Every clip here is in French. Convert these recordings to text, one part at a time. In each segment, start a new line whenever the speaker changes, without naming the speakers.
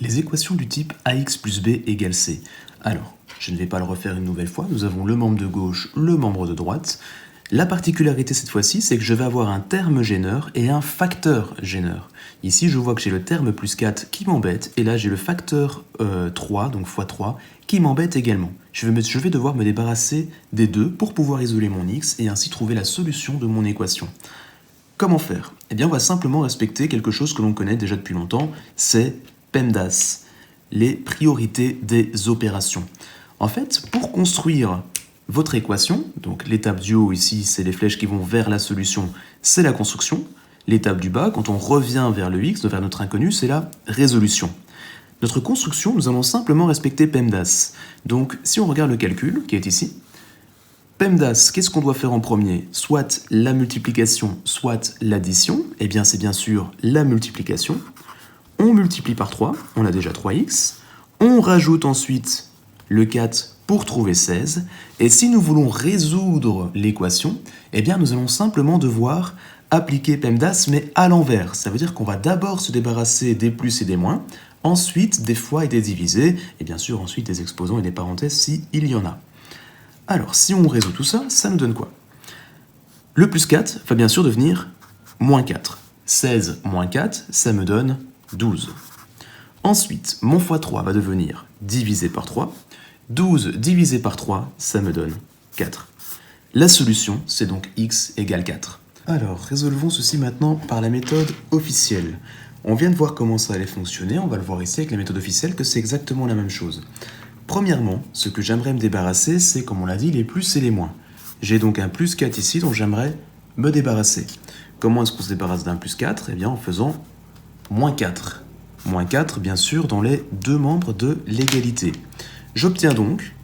les équations du type ax plus b égale c. Alors, je ne vais pas le refaire une nouvelle fois, nous avons le membre de gauche, le membre de droite. La particularité cette fois-ci, c'est que je vais avoir un terme gêneur et un facteur gêneur. Ici, je vois que j'ai le terme plus 4 qui m'embête, et là j'ai le facteur 3, donc x 3, qui m'embête également. Je vais devoir me débarrasser des deux pour pouvoir isoler mon x et ainsi trouver la solution de mon équation. Comment faire? Eh bien, on va simplement respecter quelque chose que l'on connaît déjà depuis longtemps, c'est PEMDAS, les priorités des opérations. En fait, pour construire votre équation, donc l'étape du haut ici, c'est les flèches qui vont vers la solution, c'est la construction. L'étape du bas, quand on revient vers le x, vers notre inconnu, c'est la résolution. Notre construction, nous allons simplement respecter PEMDAS. Donc, si on regarde le calcul, qui est ici, PEMDAS, qu'est-ce qu'on doit faire en premier? Soit la multiplication, soit l'addition. Eh bien, c'est bien sûr la multiplication. On multiplie par 3, on a déjà 3x. On rajoute ensuite le 4 pour trouver 16. Et si nous voulons résoudre l'équation, eh bien, nous allons simplement devoir appliquer PEMDAS, mais à l'envers. Ça veut dire qu'on va d'abord se débarrasser des plus et des moins, ensuite des fois et des divisés, et bien sûr ensuite des exposants et des parenthèses s'il y en a. Alors, si on résout tout ça, ça nous donne quoi? Le plus 4 va bien sûr devenir moins 4. 16 moins 4, ça me donne 12. Ensuite, mon x3 va devenir divisé par 3. 12 divisé par 3, ça me donne 4. La solution, c'est donc x égale 4. Alors, résolvons ceci maintenant par la méthode officielle. On vient de voir comment ça allait fonctionner, on va le voir ici avec la méthode officielle que c'est exactement la même chose. Premièrement, ce que j'aimerais me débarrasser, c'est, comme on l'a dit, les plus et les moins. J'ai donc un plus 4 ici dont j'aimerais me débarrasser. Comment est-ce qu'on se débarrasse d'un plus 4? Eh bien, en faisant moins 4. Moins 4, bien sûr, dans les deux membres de l'égalité. J'obtiens donc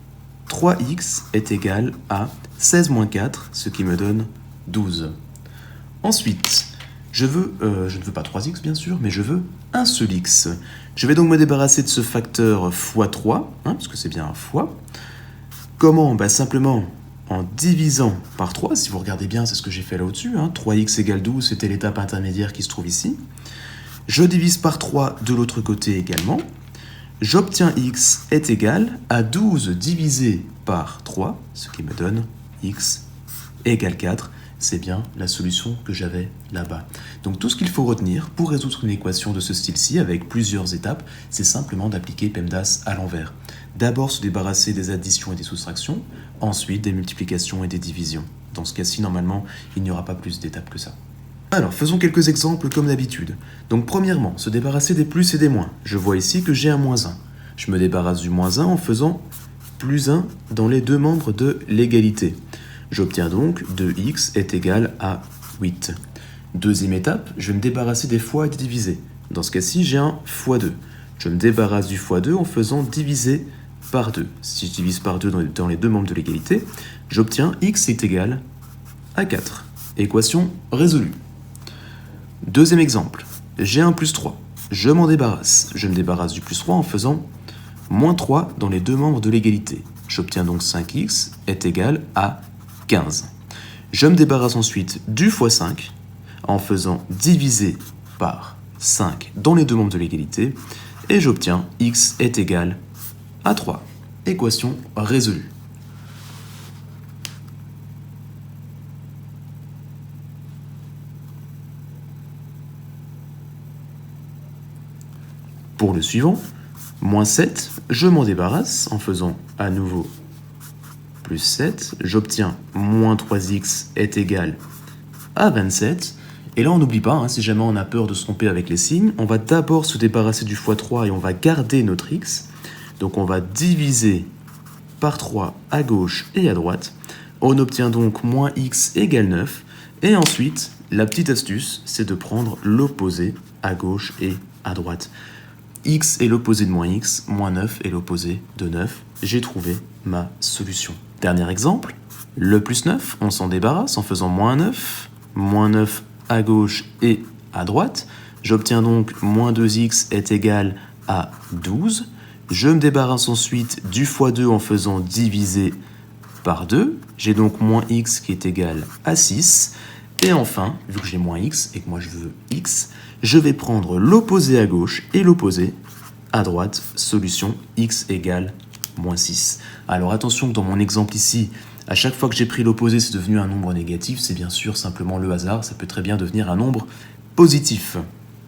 3x est égal à 16 moins 4, ce qui me donne 12. Ensuite, je ne veux pas 3x bien sûr, mais je veux un seul x. Je vais donc me débarrasser de ce facteur x3, parce que c'est bien un fois. Comment? Simplement en divisant par 3, si vous regardez bien, c'est ce que j'ai fait là au-dessus. 3x égale 12, c'était l'étape intermédiaire qui se trouve ici. Je divise par 3 de l'autre côté également. J'obtiens x est égal à 12 divisé par 3, ce qui me donne x égale 4. C'est bien la solution que j'avais là-bas. Donc tout ce qu'il faut retenir pour résoudre une équation de ce style-ci avec plusieurs étapes, c'est simplement d'appliquer PEMDAS à l'envers. D'abord se débarrasser des additions et des soustractions, ensuite des multiplications et des divisions. Dans ce cas-ci, normalement, il n'y aura pas plus d'étapes que ça. Alors, faisons quelques exemples comme d'habitude. Donc premièrement, se débarrasser des plus et des moins. Je vois ici que j'ai un moins 1. Je me débarrasse du moins 1 en faisant plus 1 dans les deux membres de l'égalité. J'obtiens donc 2x est égal à 8. Deuxième étape, je vais me débarrasser des fois et des divisés. Dans ce cas-ci, j'ai un x2. Je me débarrasse du x2 en faisant diviser par 2. Si je divise par 2 dans les deux membres de l'égalité, j'obtiens x est égal à 4. Équation résolue. Deuxième exemple, j'ai un plus 3. Je m'en débarrasse. Je me débarrasse du plus 3 en faisant moins 3 dans les deux membres de l'égalité. J'obtiens donc 5x est égal à 15. Je me débarrasse ensuite du x5 en faisant diviser par 5 dans les deux membres de l'égalité et j'obtiens x est égal à 3. Équation résolue. Pour le suivant, moins 7, je m'en débarrasse en faisant à nouveau plus 7, j'obtiens moins 3x est égal à 27. Et là, on n'oublie pas, si jamais on a peur de se tromper avec les signes, on va d'abord se débarrasser du x3 et on va garder notre x. Donc on va diviser par 3 à gauche et à droite. On obtient donc moins x égale 9. Et ensuite, la petite astuce, c'est de prendre l'opposé à gauche et à droite. X est l'opposé de moins x, moins 9 est l'opposé de 9. J'ai trouvé ma solution. Dernier exemple, le plus 9, on s'en débarrasse en faisant moins 9 à gauche et à droite. J'obtiens donc moins 2x est égal à 12. Je me débarrasse ensuite du x2 en faisant diviser par 2. J'ai donc moins x qui est égal à 6. Et enfin, vu que j'ai moins x et que moi je veux x, je vais prendre l'opposé à gauche et l'opposé à droite, solution x égale moins 6. Alors attention, dans mon exemple ici, à chaque fois que j'ai pris l'opposé, c'est devenu un nombre négatif. C'est bien sûr simplement le hasard, ça peut très bien devenir un nombre positif.